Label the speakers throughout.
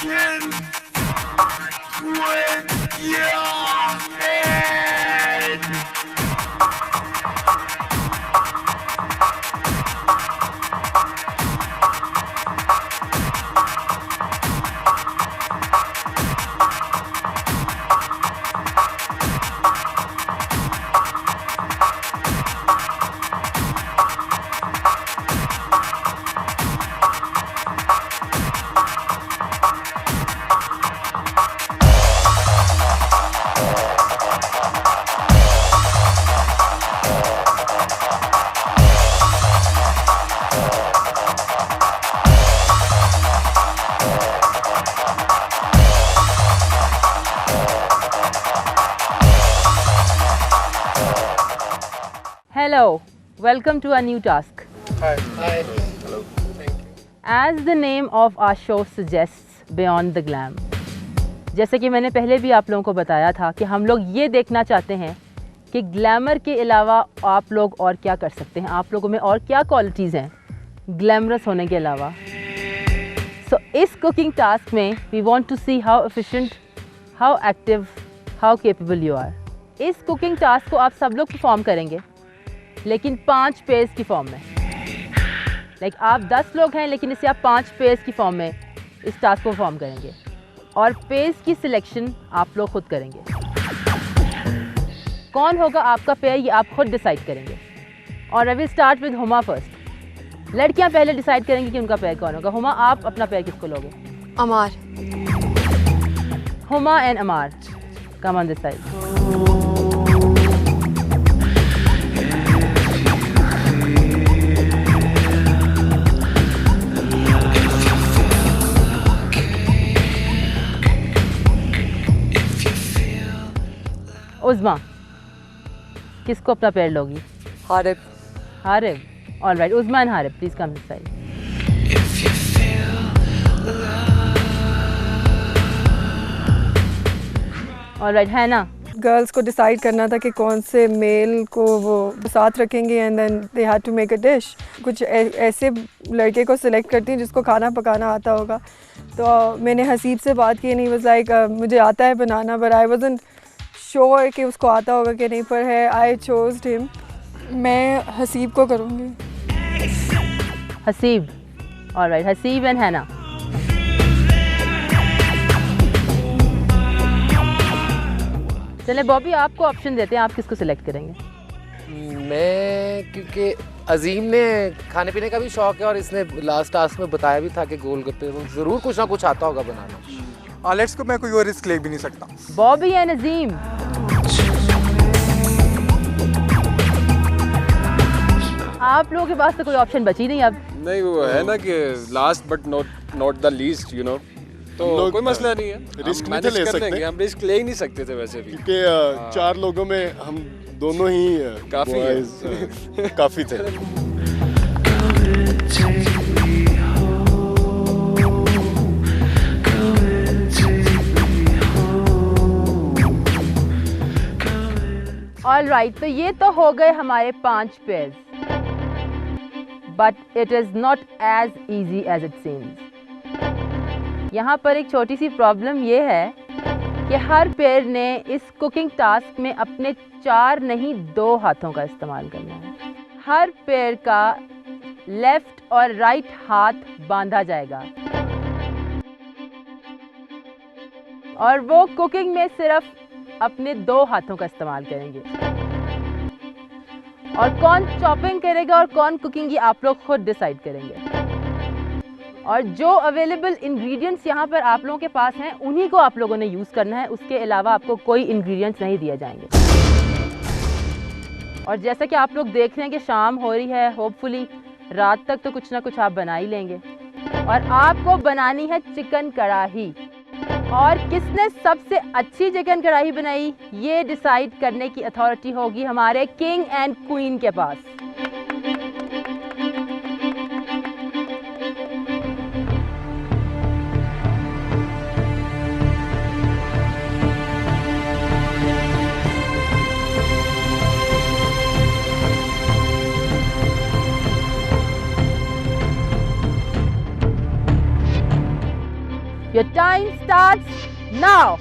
Speaker 1: can with your head.
Speaker 2: Hello, welcome to our new task.
Speaker 3: Hi. Hello. Thank you.
Speaker 2: As the name of our show suggests, Beyond the Glam. जैसे कि मैंने पहले भी आप लोगों को बताया था कि हम लोग ये देखना चाहते हैं कि ग्लैमर के अलावा आप लोग और क्या कर सकते हैं, आप लोगों में और क्या क्वालिटीज़ हैं ग्लैमरस होने के अलावा. सो इस कुकिंग टास्क में we want to see how efficient, how active, how capable you are. इस कुकिंग टास्क को आप सब लोग परफॉर्म करेंगे, लेकिन 5 पेयर्स की फॉर्म में. आप 10 लोग हैं, लेकिन इसे आप 5 पेयर्स की फॉर्म में इस टास्क को परफॉर्म करेंगे. और पेयर्स की सिलेक्शन आप लोग खुद करेंगे. कौन होगा आपका पेयर ये आप खुद डिसाइड करेंगे. और I will start with Huma first. लड़कियां पहले डिसाइड करेंगी कि उनका पेयर कौन होगा. हुमा, आप अपना पेयर किसको लोगे?
Speaker 4: Ammar.
Speaker 2: Huma and Ammar, come on this side. Uzma, किसको अपना पेयर लोगी?
Speaker 4: Harib.
Speaker 2: Harib. All right, Uzma and Harib, please come this side. All right, है ना?
Speaker 5: गर्ल्स को डिसाइड करना था कि कौन से मेल को वो साथ रखेंगे and then they had to make a dish. कुछ ऐसे लड़के को सिलेक्ट करती हैं जिसको खाना पकाना आता होगा. तो मैंने हसीब से बात की, नहीं वाज लाइक मुझे आता है बनाना, बट आई वाजंट श्योर कि उसको आता होगा कि नहीं, पर है आई चोज हिम. मैं हसीब को करूँगी.
Speaker 2: Haseeb. All right, Haseeb and हैना. चले बॉबी, आपको ऑप्शन देते हैं, आप किसको सिलेक्ट करेंगे?
Speaker 3: मैं, क्योंकि अजीम ने खाने पीने का भी शौक है और इसने लास्ट टास्क में बताया भी था कि गोलगप्पे तो ज़रूर कुछ ना कुछ आता होगा बनाना.
Speaker 6: आलेट्स को मैं कोई और रिस्क ले भी नहीं सकता.
Speaker 2: बॉबी एंड अजीम. आप लोगों के पास तो कोई ऑप्शन बची नहीं अब.
Speaker 7: नहीं, वो है ना कि last but not the least, you know. तो कोई मसला नहीं है,
Speaker 6: रिस्क
Speaker 7: हम
Speaker 6: नहीं थे ले
Speaker 7: मैनेज कर
Speaker 6: सकते.
Speaker 7: लेंगे. हम रिस्क ले ही नहीं सकते थे वैसे भी,
Speaker 6: क्योंकि 4 लोगों में हम दोनों ही
Speaker 7: काफी
Speaker 6: boys, काफी थे.
Speaker 2: ऑल राइट, तो ये तो हो गए हमारे 5 pairs. But it is not as easy as it seems. यहाँ पर एक छोटी सी प्रॉब्लम ये है कि हर पेयर ने इस कुकिंग टास्क में अपने 4 नहीं 2 हाथों का इस्तेमाल करना है. हर पेयर का लेफ्ट और राइट हाथ बांधा जाएगा और वो कुकिंग में सिर्फ अपने 2 हाथों का इस्तेमाल करेंगे. और कौन चॉपिंग करेगा और कौन कुकिंग, ये आप लोग खुद डिसाइड करेंगे. और जो अवेलेबल इंग्रेडिएंट्स यहाँ पर आप लोगों के पास हैं उन्हीं को आप लोगों ने यूज़ करना है. उसके अलावा आपको कोई इंग्रेडिएंट्स नहीं दिए जाएंगे. और जैसा कि आप लोग देख रहे हैं कि शाम हो रही है, होपफुली रात तक तो कुछ ना कुछ आप बना ही लेंगे. और आपको बनानी है चिकन कढ़ाई. और किसने सबसे अच्छी चिकन कढ़ाई बनाई ये डिसाइड करने की अथॉरिटी होगी हमारे किंग एंड क्वीन के पास. Your time starts now.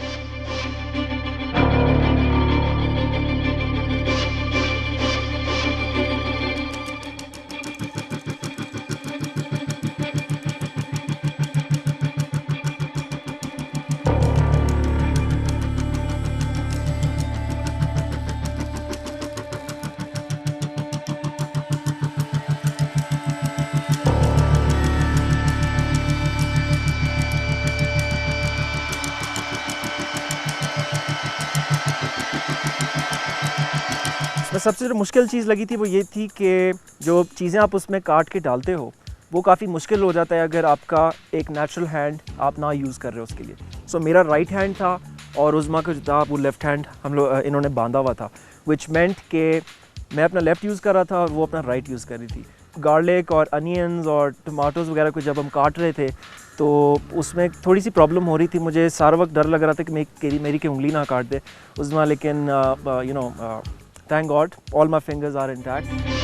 Speaker 4: इसमें सबसे जो मुश्किल चीज़ लगी थी वो ये थी कि जो चीज़ें आप उसमें काट के डालते हो वो काफ़ी मुश्किल हो जाता है अगर आपका एक नेचुरल हैंड आप ना यूज़ कर रहे हो उसके लिए। सो मेरा राइट हैंड था और उज़मा का जो था वो लेफ़्ट हैंड हम लोग इन्होंने बांधा हुआ था, विच मेंट कि मैं अपना लेफ़्ट यूज़ कर रहा था और वो अपना राइट यूज़ कर रही थी। गार्लिक और अनियंस और टमाटोज़ वगैरह को जब हम काट रहे थे तो उसमें थोड़ी सी प्रॉब्लम हो रही थी। मुझे सारा वक्त डर लग रहा था कि मेरी की उंगली ना काट दे उज़मा, लेकिन you know thank God all my fingers are intact.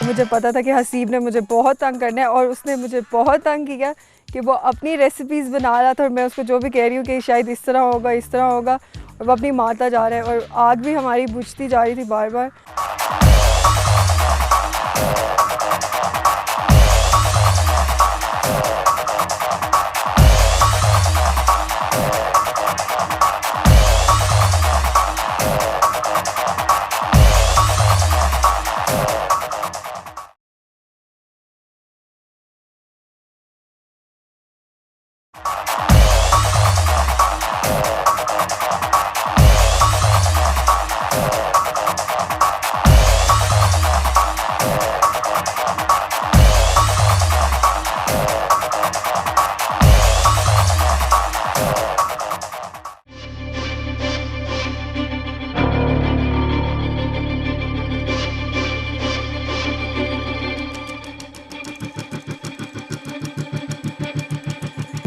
Speaker 5: मुझे पता था कि हसीब ने मुझे बहुत तंग करना है और उसने मुझे बहुत तंग किया कि वो अपनी रेसिपीज़ बना रहा था और मैं उसको जो भी कह रही हूँ कि शायद इस तरह होगा इस तरह होगा, और वो अपनी मारता जा रहा है और आग भी हमारी बुझती जा रही थी बार बार।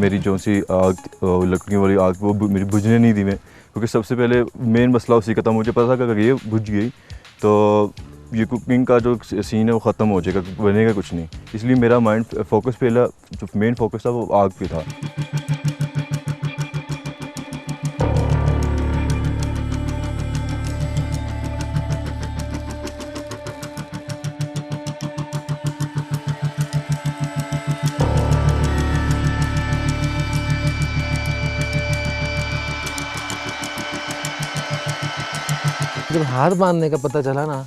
Speaker 8: मेरी जो सी आग लकड़ियों वाली आग वो मेरी बुझने नहीं दी मैं, क्योंकि सबसे पहले मेन मसला उसी का था। मुझे पता था कि अगर ये बुझ गई तो ये कुकिंग का जो सीन है वो ख़त्म हो जाएगा, बनेगा कुछ नहीं। इसलिए मेरा माइंड फोकस पहला जो मेन फोकस था वो आग पे था।
Speaker 3: जब हाथ बांधने का पता चला ना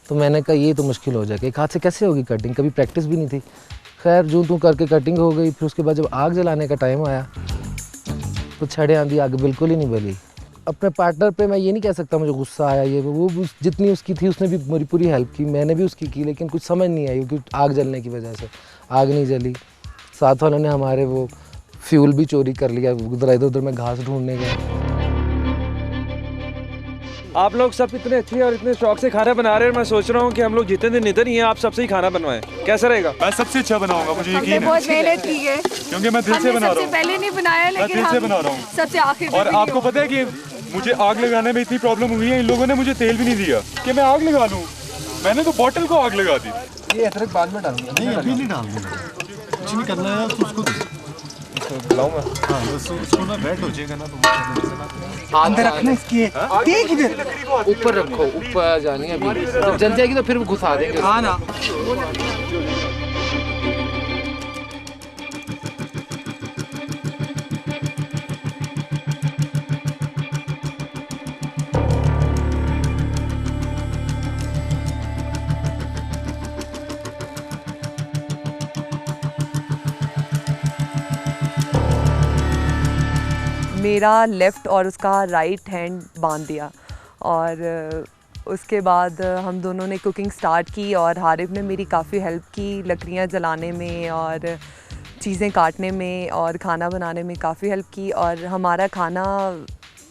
Speaker 3: तो मैंने कहा ये तो मुश्किल हो जाएगा, एक हाथ से कैसे होगी कटिंग, कभी प्रैक्टिस भी नहीं थी। खैर जूं तूं करके कटिंग हो गई। फिर उसके बाद जब आग जलाने का टाइम आया तो छड़े आंधी आग बिल्कुल ही नहीं बली। अपने पार्टनर पे मैं ये नहीं कह सकता मुझे गुस्सा आया, ये वो जितनी उसकी थी उसने भी मेरी पूरी हेल्प की, मैंने भी उसकी की, लेकिन कुछ समझ नहीं आई क्योंकि आग जलने की वजह से आग नहीं जली। साथ वालों ने हमारे वो फ्यूल भी चोरी कर लिया, इधर उधर मैं घास ढूंढने गया।
Speaker 7: आप लोग सब इतने अच्छे और इतने शौक से खाना बना रहे हैं, मैं सोच रहा हूँ कि हम लोग जितने दिन इधर ही हैं आप सबसे ही खाना बनवाएं, कैसा रहेगा?
Speaker 6: मैं सबसे अच्छा बनाऊंगा, मुझे यकीन है।
Speaker 5: बहुत मेहनत की है
Speaker 6: क्योंकि मैं दिल से बना रहा हूँ।
Speaker 5: पहले नहीं बनाया लेकिन
Speaker 6: दिल से बना रहा हूँ
Speaker 5: सबसे आखिर में।
Speaker 6: और आपको पता है कि मुझे आग लगाने में इतनी प्रॉब्लम हुई है, इन लोगों ने मुझे तेल भी नहीं दिया कि मैं आग लगा लूँ। मैंने तो बॉटल को आग लगा दी।
Speaker 3: ये अदरक बाद में डालूंगा।
Speaker 9: नहीं अभी नहीं डालूंगा, कुछ नहीं करना है तो उसको
Speaker 3: बुलाऊं मैं?
Speaker 9: हाँ बस उसको ना रेड हो जाएगा ना तो
Speaker 3: अंदर रखना इसकी ऊपर रखो, ऊपर जानी है अभी, जब जल जाएगी तो फिर वो घुसा देंगे। हाँ ना।
Speaker 5: मेरा लेफ़्ट और उसका राइट हैंड बांध दिया और
Speaker 10: उसके बाद हम दोनों ने कुकिंग स्टार्ट की और हारिफ ने मेरी काफ़ी हेल्प की लकड़ियाँ जलाने में और चीज़ें काटने में और खाना बनाने में काफ़ी हेल्प की। और हमारा खाना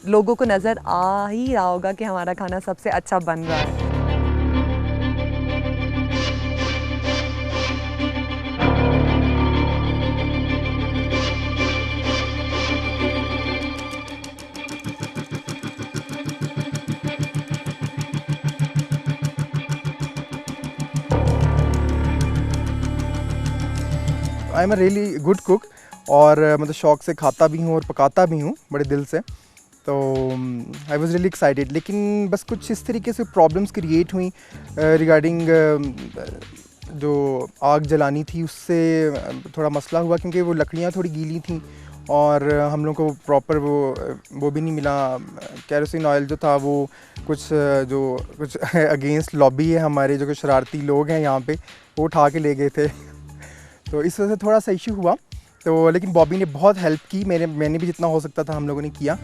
Speaker 10: लोगों को नज़र आ ही रहा होगा कि हमारा खाना सबसे अच्छा बन रहा है।
Speaker 11: I am a really good cook और मतलब शौक़ से खाता भी हूँ और पकाता भी हूँ बड़े दिल से। तो आई वाज रियली एक्साइटेड, लेकिन बस कुछ इस तरीके से प्रॉब्लम्स क्रिएट हुई रिगार्डिंग जो आग जलानी थी उससे थोड़ा मसला हुआ, क्योंकि वो लकड़ियाँ थोड़ी गीली थी और हम लोग को प्रॉपर वो भी नहीं मिला। केरोसिन ऑयल जो था वो कुछ अगेंस्ट लॉबी है हमारे, जो कि शरारती लोग हैं यहाँ पे, वो उठा के ले गए थे। तो इस वजह से थोड़ा सा इशू हुआ। तो लेकिन बॉबी ने बहुत हेल्प की, मैंने भी जितना हो सकता था हम लोगों ने किया।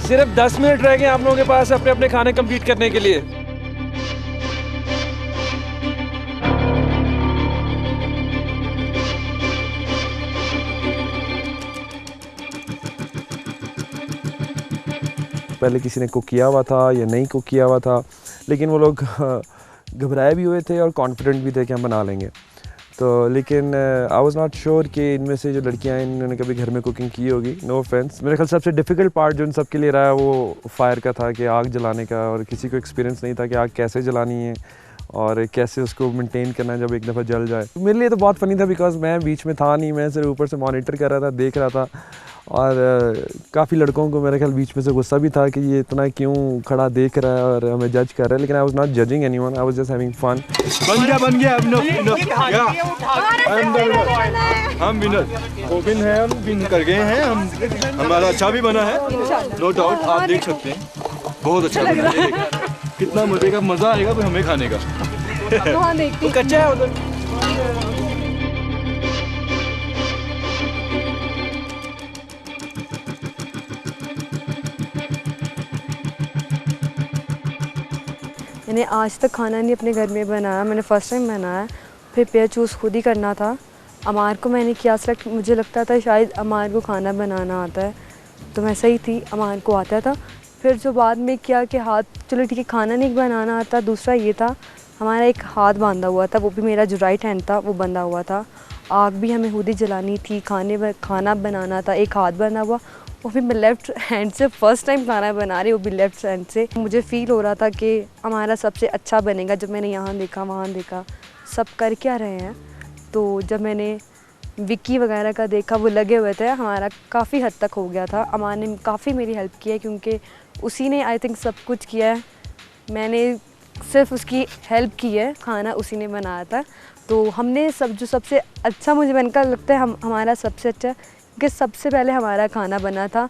Speaker 7: सिर्फ 10 मिनट रह गए आप लोगों के पास अपने अपने खाने कंप्लीट करने के लिए। पहले किसी ने कुक किया हुआ था या नहीं कुक किया हुआ था, लेकिन वो लोग घबराए भी हुए थे और कॉन्फिडेंट भी थे कि हम बना लेंगे। तो लेकिन आई वाज नॉट श्योर कि इनमें से जो लड़कियां हैं इन्होंने कभी घर में कुकिंग की होगी। नो ऑफेंस, मेरे ख्याल सबसे डिफ़िकल्ट पार्ट जो इन सब के लिए रहा है वो फायर का था, कि आग जलाने का, और किसी को एक्सपीरियंस नहीं था कि आग कैसे जलानी है और कैसे उसको मेंटेन करना है जब एक दफ़ा जल जाए। मेरे लिए तो बहुत फ़नी था, बिकॉज मैं बीच में था नहीं, मैं सिर्फ ऊपर से मॉनिटर कर रहा था, देख रहा था। और काफ़ी लड़कों को मेरे ख्याल बीच में से गुस्सा भी था कि ये इतना क्यों खड़ा देख रहा है और हमें जज कर रहा है, लेकिन I was not judging anyone, I was just having fun.
Speaker 6: बन गया हम विनर ओपन है, हम विन कर गए हैं, हमारा अच्छा भी बना है, नो डाउट। आप देख सकते हैं बहुत अच्छा बना है, कितना मजे का मज़ा आएगा फिर हमें खाने का।
Speaker 7: कच्चा है उधर।
Speaker 5: मैंने आज तक खाना नहीं अपने घर में बनाया, मैंने फ़र्स्ट टाइम बनाया। प्रिपेयर चूज़ खुद ही करना था। अमार को मैंने किया सेलेक्ट, मुझे लगता था शायद अमार को खाना बनाना आता है, तो मैं सही थी, अमार को आता था। फिर जो बाद में किया कि हाथ, चलो ठीक है खाना नहीं बनाना आता, दूसरा ये था हमारा एक हाथ बांधा हुआ था, वो भी मेरा जो राइट हैंड था वो बंधा हुआ था। आग भी हमें खुद ही जलानी थी, खाना बनाना था, एक हाथ बंधा हुआ, वो भी मैं लेफ़्ट हैंड से फ़र्स्ट टाइम खाना बना रही, वो भी लेफ़्ट हैंड से। मुझे फ़ील हो रहा था कि हमारा सबसे अच्छा बनेगा। जब मैंने यहाँ देखा वहाँ देखा सब कर क्या रहे हैं, तो जब मैंने विक्की वगैरह का देखा वो लगे हुए थे, हमारा काफ़ी हद तक हो गया था। अमान ने काफ़ी मेरी हेल्प की है, क्योंकि उसी ने आई थिंक सब कुछ किया है, मैंने सिर्फ उसकी हेल्प की है, खाना उसी ने बनाया था। तो हमने जो सबसे अच्छा मुझे बनकर लगता है हमारा सबसे अच्छा, कि सबसे पहले हमारा खाना बना था।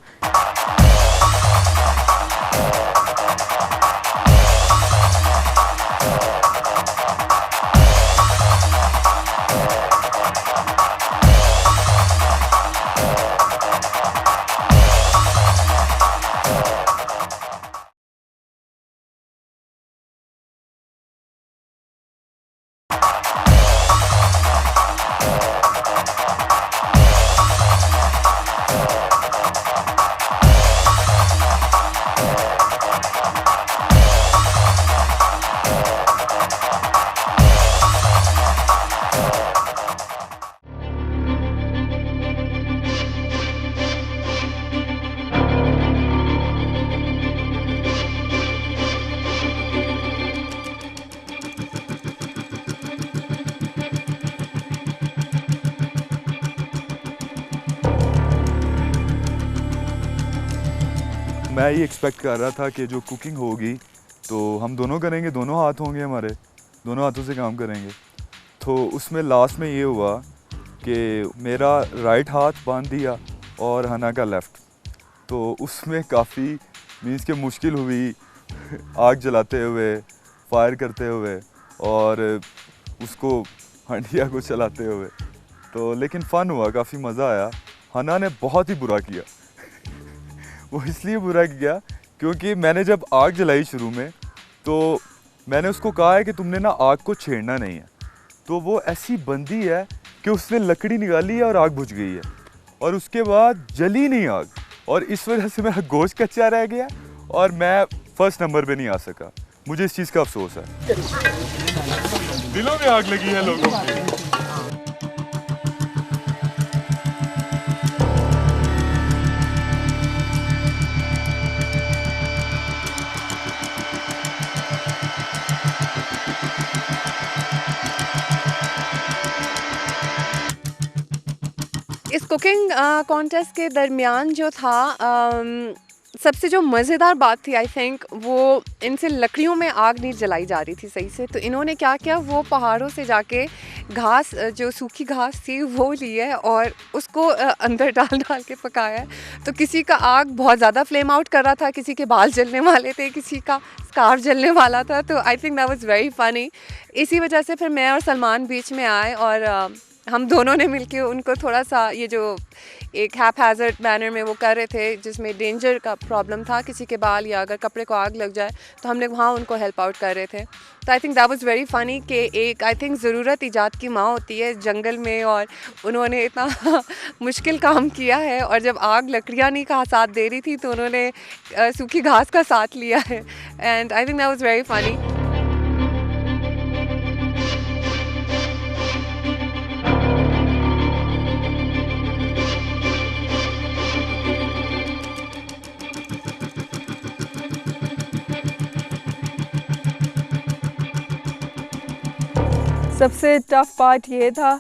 Speaker 6: मैं ये एक्सपेक्ट कर रहा था कि जो कुकिंग होगी तो हम दोनों करेंगे, दोनों हाथ होंगे हमारे, दोनों हाथों से काम करेंगे। तो उसमें लास्ट में ये हुआ कि मेरा राइट हाथ बांध दिया और हना का लेफ़्ट, तो उसमें काफ़ी मीन्स के मुश्किल हुई आग जलाते हुए, फायर करते हुए और उसको हंडिया को चलाते हुए। तो लेकिन फ़न हुआ, काफ़ी मज़ा आया हना ने बहुत ही बुरा किया। वो इसलिए बुरा किया क्योंकि मैंने जब आग जलाई शुरू में तो मैंने उसको कहा है कि तुमने ना आग को छेड़ना नहीं है, तो वो ऐसी बंदी है कि उसने लकड़ी निकाली है और आग बुझ गई है और उसके बाद जली नहीं आग, और इस वजह से मेरा गोश्त कच्चा रह गया और मैं फर्स्ट नंबर पे नहीं आ सका। मुझे इस चीज़ का अफसोस है। दिलों में आग लगी है लोगों की।
Speaker 12: इस कुकिंग कॉन्टेस्ट के दरमियान जो था सबसे जो मज़ेदार बात थी आई थिंक वो इनसे लकड़ियों में आग नहीं जलाई जा रही थी सही से, तो इन्होंने क्या किया, वो पहाड़ों से जाके घास, जो सूखी घास थी वो ली है और उसको अंदर डाल डाल के पकाया है। तो किसी का आग बहुत ज़्यादा फ्लेम आउट कर रहा था, किसी के बाल जलने वाले थे, किसी का स्कार्फ जलने वाला था। तो I think that was very funny. इसी वजह से फिर मैं और सलमान बीच में आए और हम दोनों ने मिलके उनको थोड़ा सा ये जो एक हैपहैज़र्ड मैनर में वो कर रहे थे जिसमें डेंजर का प्रॉब्लम था, किसी के बाल या अगर कपड़े को आग लग जाए तो हम लोग वहाँ उनको हेल्प आउट कर रहे थे। तो I think that was very funny कि एक आई थिंक ज़रूरत ईजाद की माँ होती है जंगल में, और उन्होंने इतना मुश्किल काम किया है और जब आग लकड़ियाँ नहीं का साथ दे रही थी तो उन्होंने सूखी घास का साथ लिया है। And I think that was very funny.
Speaker 5: सबसे टफ़ पार्ट ये था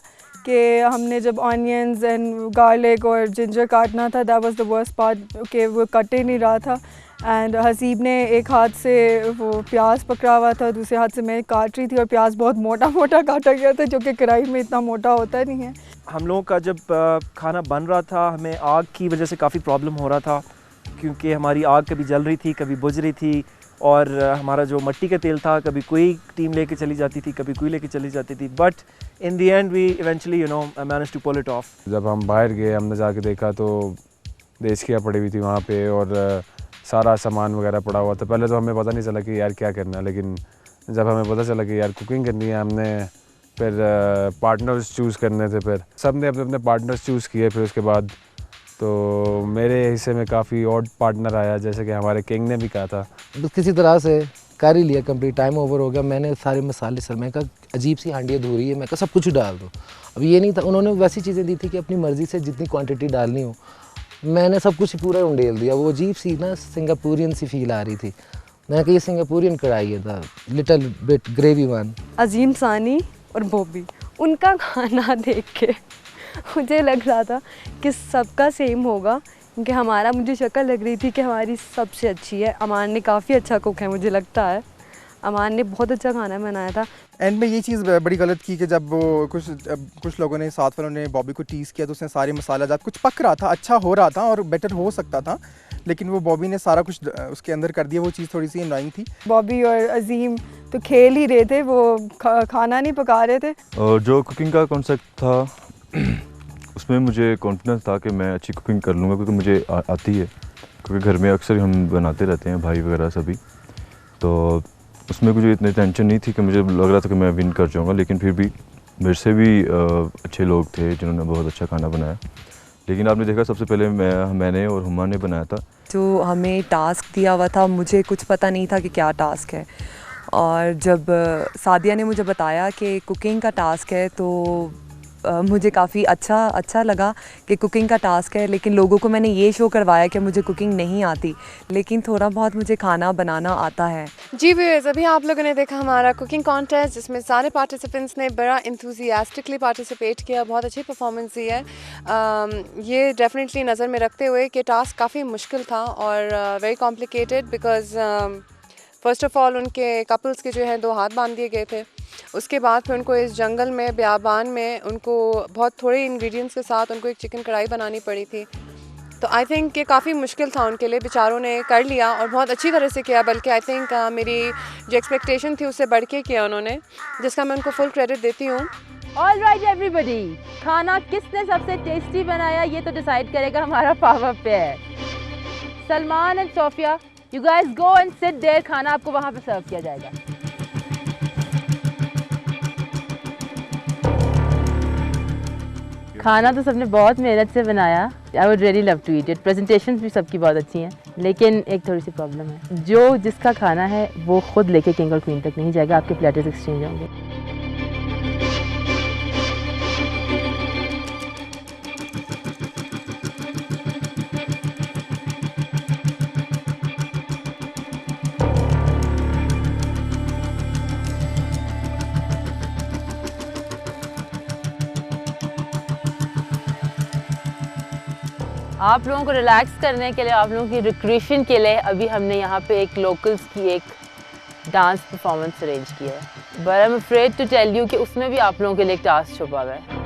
Speaker 5: कि हमने जब ऑनियंस एंड गार्लिक और जिंजर काटना था, that was the worst part कि वो कट ही नहीं रहा था। एंड हसीब ने एक हाथ से वो प्याज पकड़ा हुआ था, दूसरे हाथ से मैं काट रही थी और प्याज बहुत मोटा मोटा काटा गया था जो कि कढ़ाई में इतना मोटा होता नहीं है।
Speaker 4: हम लोगों का जब खाना बन रहा था हमें आग की वजह से काफ़ी प्रॉब्लम हो रहा था क्योंकि हमारी आग कभी जल रही थी, कभी बुझ रही थी, और हमारा जो मिट्टी का तेल था कभी कोई टीम लेके चली जाती थी, कभी कोई लेके चली जाती थी, but in the end we eventually manage to pull it off.
Speaker 7: जब हम बाहर गए हमने जाके देखा तो देशकियाँ पड़ी हुई थी वहाँ पे और सारा सामान वगैरह पड़ा हुआ था। पहले तो हमें पता नहीं चला कि यार क्या करना है, लेकिन जब हमें पता चला कि यार कुकिंग करनी है, हमने फिर पार्टनर्स चूज़ करने थे, फिर सब ने अपने अपने पार्टनर्स चूज़ किए। फिर उसके बाद तो मेरे हिस्से में काफ़ी और पार्टनर आया, जैसे कि हमारे किंग ने भी कहा था।
Speaker 3: बस किसी तरह से कर ही लिया कंप्लीट, टाइम ओवर हो गया। मैंने सारे मसाले मैं कहा अजीब सी हांडी अधूरी है, मैं कहा सब कुछ ही डाल दो। अब ये नहीं था, उन्होंने वैसी चीज़ें दी थी कि अपनी मर्ज़ी से जितनी क्वांटिटी डालनी हो, मैंने सब कुछ ही पूरा उंडेल दिया। वो अजीब सी ना सिंगापुरियन सी फील आ रही थी। मैंने कहा ये सिंगापुरियन कढ़ाई है, था लिटिल बिट ग्रेवी वन।
Speaker 13: अजीम सानी और बॉबी, उनका खाना देख के मुझे लग रहा था कि सबका सेम होगा क्योंकि हमारा, मुझे शक्ल लग रही थी कि हमारी सबसे अच्छी है। अमान ने काफ़ी अच्छा कुक है, मुझे लगता है अमान ने बहुत अच्छा खाना बनाया था।
Speaker 11: एंड में ये चीज़ बड़ी गलत की कि जब वो कुछ लोगों ने, साथ वालों ने बॉबी को टीज़ किया तो उसने सारे मसाला जात, कुछ पक रहा था, अच्छा हो रहा था और बेटर हो सकता था, लेकिन वो बॉबी ने सारा कुछ उसके अंदर कर दिया। वो चीज़ थोड़ी सी एनॉइंग थी।
Speaker 5: बॉबी और अजीम तो खेल ही रहे थे, वो खाना नहीं पका रहे थे।
Speaker 8: और जो कुकिंग का कॉन्सेप्ट था उसमें मुझे कॉन्फिडेंस था कि मैं अच्छी कुकिंग कर लूँगा क्योंकि मुझे आती है, क्योंकि घर में अक्सर हम बनाते रहते हैं भाई वगैरह सभी। तो उसमें मुझे इतनी टेंशन नहीं थी कि मुझे लग रहा था कि मैं विन कर जाऊँगा, लेकिन फिर भी मेरे से भी अच्छे लोग थे जिन्होंने बहुत अच्छा खाना बनाया। लेकिन आपने देखा सबसे पहले मैंने और हुमा ने बनाया था।
Speaker 10: जो हमें टास्क दिया हुआ था मुझे कुछ पता नहीं था कि क्या टास्क है, और जब सादिया ने मुझे बताया कि कुकिंग का टास्क है तो मुझे काफ़ी अच्छा लगा कि कुकिंग का टास्क है। लेकिन लोगों को मैंने ये शो करवाया कि मुझे कुकिंग नहीं आती, लेकिन थोड़ा बहुत मुझे खाना बनाना आता है।
Speaker 12: जी व्यूअर्स, अभी आप लोगों ने देखा हमारा कुकिंग कॉन्टेस्ट जिसमें सारे पार्टिसिपेंट्स ने बड़ा इंथुजियास्टिकली पार्टिसिपेट किया, बहुत अच्छी परफॉर्मेंस दी है। ये डेफिनेटली नज़र में रखते हुए कि टास्क काफ़ी मुश्किल था और very complicated, because first of all उनके कपल्स के जो है 2 हाथ बांध दिए गए थे। उसके बाद फिर उनको इस जंगल में, बियाबान में, उनको बहुत थोड़े इंग्रेडिएंट्स के साथ उनको एक चिकन कढ़ाई बनानी पड़ी थी। तो आई थिंक ये काफ़ी मुश्किल था उनके लिए, बेचारों ने कर लिया और बहुत अच्छी तरह से किया, बल्कि आई थिंक मेरी जो एक्सपेक्टेशन थी उससे बढ़ के किया उन्होंने, जिसका मैं उनको फुल क्रेडिट देती हूँ।
Speaker 2: ऑल राइट एवरीबडी, खाना किसने सबसे टेस्टी बनाया ये तो डिसाइड करेगा हमारा power pair. Salman and Sophia, you guys go and sit there, खाना आपको वहाँ पे सर्व किया जाएगा। खाना तो सबने बहुत मेहनत से बनाया। I would really love to eat it. Presentations भी सबकी बहुत अच्छी हैं, लेकिन एक थोड़ी सी प्रॉब्लम है, जो जिसका खाना है वो खुद लेके किंग और क्वीन तक नहीं जाएगा, आपके प्लेटर्स एक्सचेंज होंगे। आप लोगों को रिलैक्स करने के लिए, आप लोगों की रिक्रिएशन के लिए अभी हमने यहाँ पे एक लोकल्स की एक डांस परफॉर्मेंस अरेंज किया है, but I am afraid to tell you कि उसमें भी आप लोगों के लिए एक टास्क छुपा हुआ है।